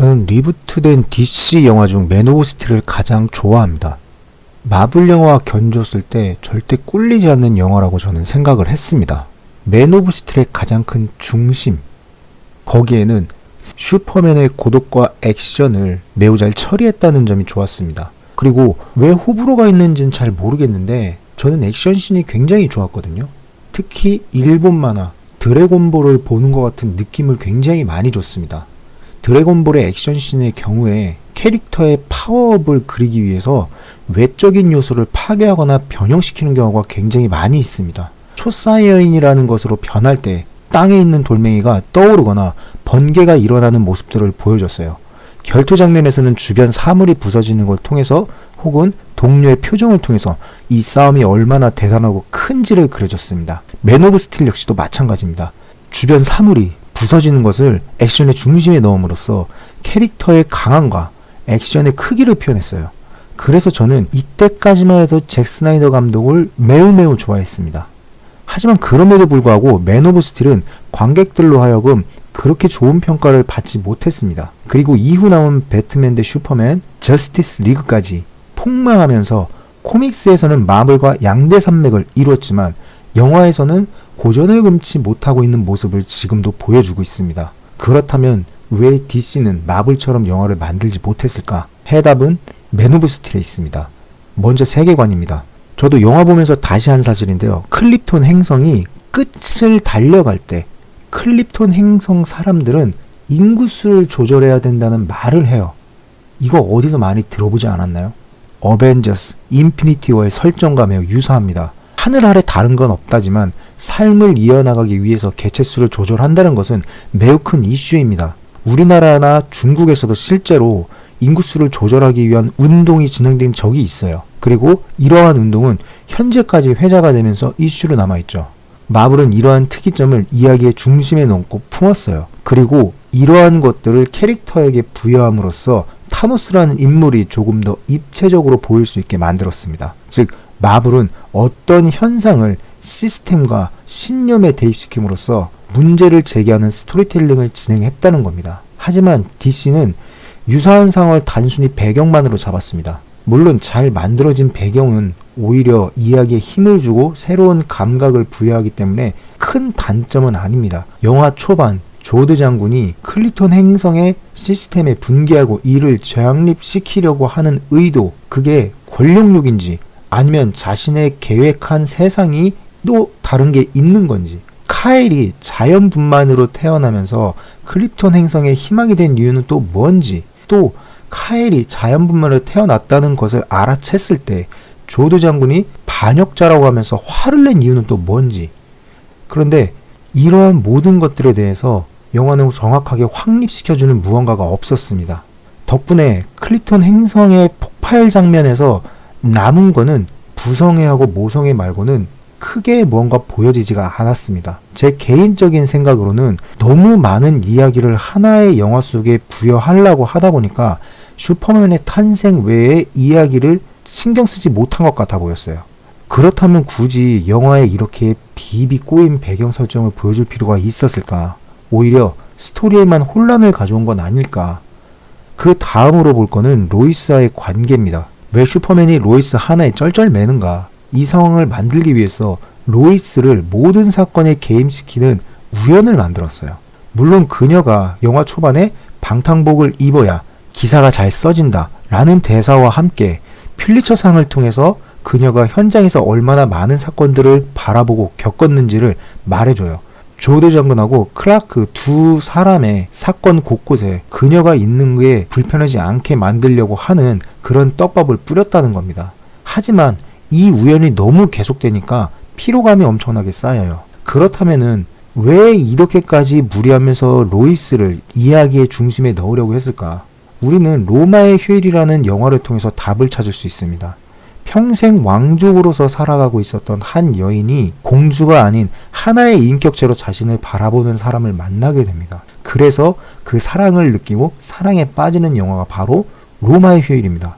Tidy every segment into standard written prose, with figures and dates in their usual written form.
저는 리부트된 DC 영화 중 맨 오브 스틸을 가장 좋아합니다. 마블 영화와 견줬을 때 절대 꿀리지 않는 영화라고 저는 생각을 했습니다. 맨 오브 스틸의 가장 큰 중심, 거기에는 슈퍼맨의 고독과 액션을 매우 잘 처리했다는 점이 좋았습니다. 그리고 왜 호불호가 있는지는 잘 모르겠는데 저는 액션씬이 굉장히 좋았거든요. 특히 일본 만화 드래곤볼을 보는 것 같은 느낌을 굉장히 많이 줬습니다. 드래곤볼의 액션씬의 경우에 캐릭터의 파워업을 그리기 위해서 외적인 요소를 파괴하거나 변형시키는 경우가 굉장히 많이 있습니다. 초사이어인이라는 것으로 변할 때 땅에 있는 돌멩이가 떠오르거나 번개가 일어나는 모습들을 보여줬어요. 결투 장면에서는 주변 사물이 부서지는 걸 통해서 혹은 동료의 표정을 통해서 이 싸움이 얼마나 대단하고 큰지를 그려줬습니다. 맨 오브 스틸 역시도 마찬가지입니다. 주변 사물이 부서지는 것을 액션의 중심에 넣음으로써 캐릭터의 강함과 액션의 크기를 표현했어요. 그래서 저는 이때까지만 해도 잭 스나이더 감독을 매우 좋아했습니다. 하지만 그럼에도 불구하고 맨 오브 스틸은 관객들로 하여금 그렇게 좋은 평가를 받지 못했습니다. 그리고 이후 나온 배트맨 대 슈퍼맨, 저스티스 리그까지 폭망하면서 코믹스에서는 마블과 양대 산맥을 이루었지만 영화에서는 고전을 금치 못하고 있는 모습을 지금도 보여주고 있습니다. 그렇다면 왜 DC는 마블처럼 영화를 만들지 못했을까? 해답은 맨 오브 스틸에 있습니다. 먼저 세계관입니다. 저도 영화 보면서 다시 한 사실인데요. 클립톤 행성이 끝을 달려갈 때 클립톤 행성 사람들은 인구수를 조절해야 된다는 말을 해요. 이거 어디서 많이 들어보지 않았나요? 어벤져스, 인피니티 워의 설정과 매우 유사합니다. 하늘 아래 다른 건 없다지만 삶을 이어나가기 위해서 개체수를 조절한다는 것은 매우 큰 이슈입니다. 우리나라나 중국에서도 실제로 인구수를 조절하기 위한 운동이 진행된 적이 있어요. 그리고 이러한 운동은 현재까지 회자가 되면서 이슈로 남아있죠. 마블은 이러한 특이점을 이야기의 중심에 넣고 품었어요. 그리고 이러한 것들을 캐릭터에게 부여함으로써 타노스라는 인물이 조금 더 입체적으로 보일 수 있게 만들었습니다. 즉 마블은 어떤 현상을 시스템과 신념에 대입시킴으로써 문제를 제기하는 스토리텔링을 진행했다는 겁니다. 하지만 DC는 유사한 상황을 단순히 배경만으로 잡았습니다. 물론 잘 만들어진 배경은 오히려 이야기에 힘을 주고 새로운 감각을 부여하기 때문에 큰 단점은 아닙니다. 영화 초반 조드 장군이 클립톤 행성의 시스템에 분개하고 이를 재확립시키려고 하는 의도, 그게 권력욕인지 아니면 자신의 계획한 세상이 또 다른 게 있는 건지, 카일이 자연분만으로 태어나면서 클립톤 행성의 희망이 된 이유는 또 뭔지, 또 카일이 자연분만으로 태어났다는 것을 알아챘을 때 조드 장군이 반역자라고 하면서 화를 낸 이유는 또 뭔지. 그런데 이러한 모든 것들에 대해서 영화는 정확하게 확립시켜주는 무언가가 없었습니다. 덕분에 클립톤 행성의 폭발 장면에서 남은 거는 부성애하고 모성애 말고는 크게 무언가 보여지지가 않았습니다. 제 개인적인 생각으로는 너무 많은 이야기를 하나의 영화 속에 부여하려고 하다 보니까 슈퍼맨의 탄생 외의 이야기를 신경 쓰지 못한 것 같아 보였어요. 그렇다면 굳이 영화에 이렇게 비비 꼬인 배경 설정을 보여줄 필요가 있었을까? 오히려 스토리에만 혼란을 가져온 건 아닐까? 그 다음으로 볼 거는 로이스와의 관계입니다. 왜 슈퍼맨이 로이스 하나에 쩔쩔매는가? 이 상황을 만들기 위해서 로이스를 모든 사건에 개입시키는 우연을 만들었어요. 물론 그녀가 영화 초반에 방탄복을 입어야 기사가 잘 써진다 라는 대사와 함께 퓰리처상을 통해서 그녀가 현장에서 얼마나 많은 사건들을 바라보고 겪었는지를 말해줘요. 조드 장군하고 클라크 두 사람의 사건 곳곳에 그녀가 있는 게 불편하지 않게 만들려고 하는 그런 떡밥을 뿌렸다는 겁니다. 하지만 이 우연이 너무 계속되니까 피로감이 엄청나게 쌓여요. 그렇다면은 왜 이렇게까지 무리하면서 로이스를 이야기의 중심에 넣으려고 했을까? 우리는 로마의 휴일이라는 영화를 통해서 답을 찾을 수 있습니다. 평생 왕족으로서 살아가고 있었던 한 여인이 공주가 아닌 하나의 인격체로 자신을 바라보는 사람을 만나게 됩니다. 그래서 그 사랑을 느끼고 사랑에 빠지는 영화가 바로 로마의 휴일입니다.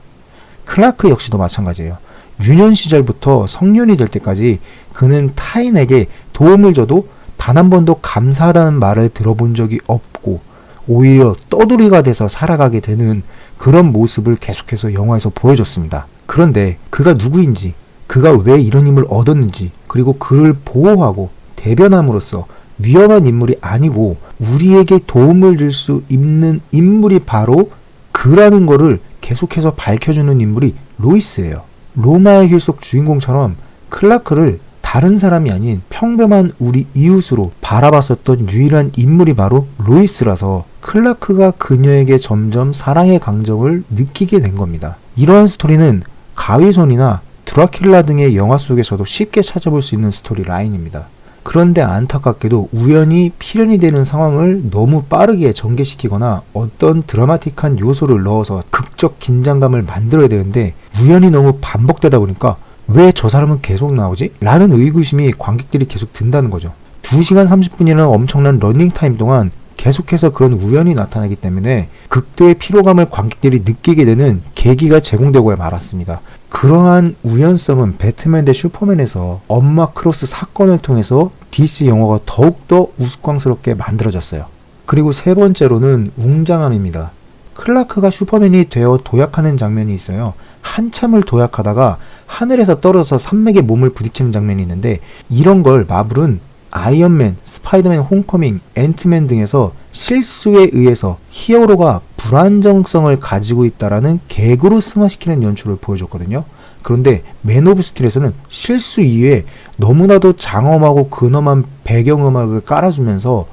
클라크 역시도 마찬가지예요. 유년 시절부터 성년이 될 때까지 그는 타인에게 도움을 줘도 단 한 번도 감사하다는 말을 들어본 적이 없고 오히려 떠돌이가 돼서 살아가게 되는 그런 모습을 계속해서 영화에서 보여줬습니다. 그런데 그가 누구인지, 그가 왜 이런 힘을 얻었는지, 그리고 그를 보호하고 대변함으로써 위험한 인물이 아니고 우리에게 도움을 줄 수 있는 인물이 바로 그라는 거를 계속해서 밝혀주는 인물이 로이스예요. 로마의 길 속 주인공처럼 클라크를 다른 사람이 아닌 평범한 우리 이웃으로 바라봤었던 유일한 인물이 바로 로이스라서 클라크가 그녀에게 점점 사랑의 감정을 느끼게 된 겁니다. 이러한 스토리는 가위손이나 드라큘라 등의 영화 속에서도 쉽게 찾아볼 수 있는 스토리 라인입니다. 그런데 안타깝게도 우연히 필연이 되는 상황을 너무 빠르게 전개시키거나 어떤 드라마틱한 요소를 넣어서 극적 긴장감을 만들어야 되는데 우연히 너무 반복되다 보니까 왜 저 사람은 계속 나오지? 라는 의구심이 관객들이 계속 든다는 거죠. 2시간 30분이라는 엄청난 러닝타임 동안 계속해서 그런 우연이 나타나기 때문에 극도의 피로감을 관객들이 느끼게 되는 계기가 제공되고야 말았습니다. 그러한 우연성은 배트맨 대 슈퍼맨에서 엄마 크로스 사건을 통해서 DC 영화가 더욱더 우스꽝스럽게 만들어졌어요. 그리고 세 번째로는 웅장함입니다. 클라크가 슈퍼맨이 되어 도약하는 장면이 있어요. 한참을 도약하다가 하늘에서 떨어져서 산맥에 몸을 부딪히는 장면이 있는데 이런 걸 마블은 아이언맨, 스파이더맨 홈커밍, 앤트맨 등에서 실수에 의해서 히어로가 불안정성을 가지고 있다라는 개그로 승화시키는 연출을 보여줬거든요. 그런데 맨 오브 스틸에서는 실수 이외에 너무나도 장엄하고 근엄한 배경음악을 깔아주면서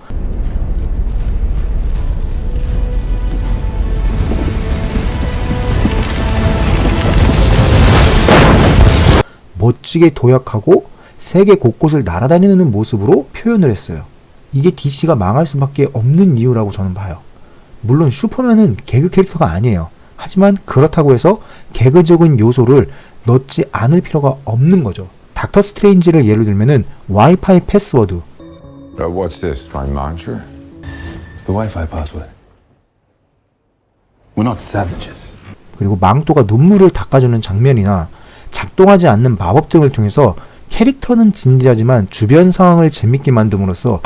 멋지게 도약하고 세계 곳곳을 날아다니는 모습으로 표현을 했어요. 이게 DC가 망할 수밖에 없는 이유라고 저는 봐요. 물론 슈퍼맨은 개그 캐릭터가 아니에요. 하지만 그렇다고 해서 개그적인 요소를 넣지 않을 필요가 없는 거죠. 닥터 스트레인지를 예를 들면은 와이파이 패스워드. What's this? My mantra? It's the Wi-Fi password. We're not savages. 그리고 망토가 눈물을 닦아주는 장면이나 작동하지 않는 마법 등을 통해서 캐릭터는 진지하지만 주변 상황을 재밌게 만듦으로써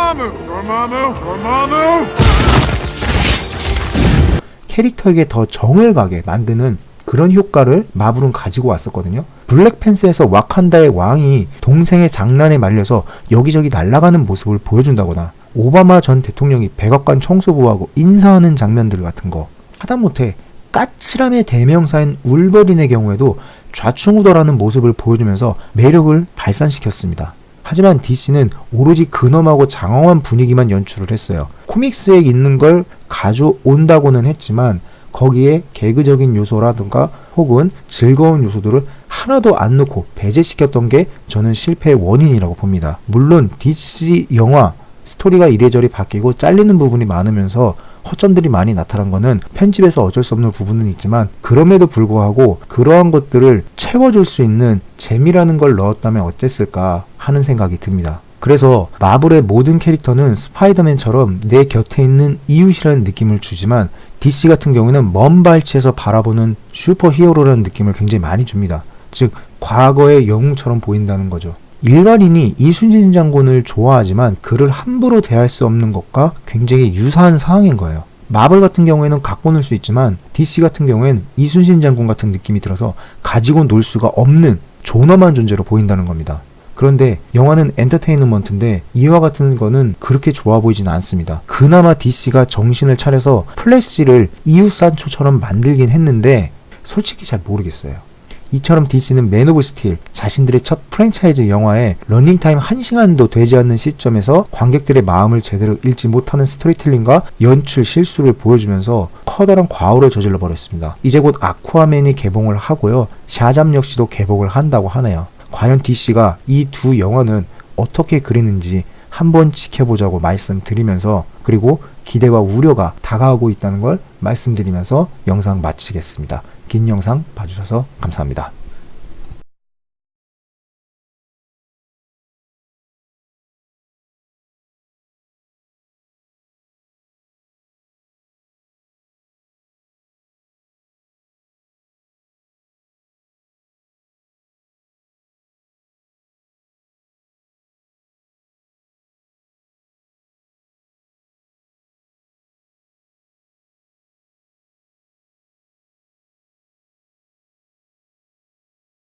캐릭터에게 더 정을 가게 만드는 그런 효과를 마블은 가지고 왔었거든요. 블랙팬서에서 와칸다의 왕이 동생의 장난에 말려서 여기저기 날아가는 모습을 보여준다거나 오바마 전 대통령이 백악관 청소부하고 인사하는 장면들 같은 거, 하다못해 까칠함의 대명사인 울버린의 경우에도 좌충우돌하는 모습을 보여주면서 매력을 발산시켰습니다. 하지만 DC는 오로지 근엄하고 장엄한 분위기만 연출을 했어요. 코믹스에 있는 걸 가져온다고는 했지만 거기에 개그적인 요소라든가 혹은 즐거운 요소들을 하나도 안 넣고 배제시켰던 게 저는 실패의 원인이라고 봅니다. 물론 DC 영화 스토리가 이래저래 바뀌고 잘리는 부분이 많으면서 허점들이 많이 나타난 거는 편집에서 어쩔 수 없는 부분은 있지만 그럼에도 불구하고 그러한 것들을 채워줄 수 있는 재미라는 걸 넣었다면 어땠을까 하는 생각이 듭니다. 그래서 마블의 모든 캐릭터는 스파이더맨처럼 내 곁에 있는 이웃이라는 느낌을 주지만 DC 같은 경우에는 먼 발치에서 바라보는 슈퍼 히어로라는 느낌을 굉장히 많이 줍니다. 즉 과거의 영웅처럼 보인다는 거죠. 일반인이 이순신 장군을 좋아하지만 그를 함부로 대할 수 없는 것과 굉장히 유사한 상황인 거예요. 마블 같은 경우에는 갖고 놀 수 있지만 DC 같은 경우에는 이순신 장군 같은 느낌이 들어서 가지고 놀 수가 없는 존엄한 존재로 보인다는 겁니다. 그런데 영화는 엔터테인먼트인데 이와 같은 거는 그렇게 좋아 보이지는 않습니다. 그나마 DC가 정신을 차려서 플래시를 이웃산초처럼 만들긴 했는데 솔직히 잘 모르겠어요. 이처럼 DC는 맨 오브 스틸, 자신들의 첫 프랜차이즈 영화에 러닝타임 1시간도 되지 않는 시점에서 관객들의 마음을 제대로 읽지 못하는 스토리텔링과 연출 실수를 보여주면서 커다란 과오를 저질러 버렸습니다. 이제 곧 아쿠아맨이 개봉을 하고요. 샤잠 역시도 개봉을 한다고 하네요. 과연 DC가 이 두 영화는 어떻게 그리는지 한번 지켜보자고 말씀드리면서, 그리고 기대와 우려가 다가오고 있다는 걸 말씀드리면서 영상 마치겠습니다. 긴 영상 봐주셔서 감사합니다.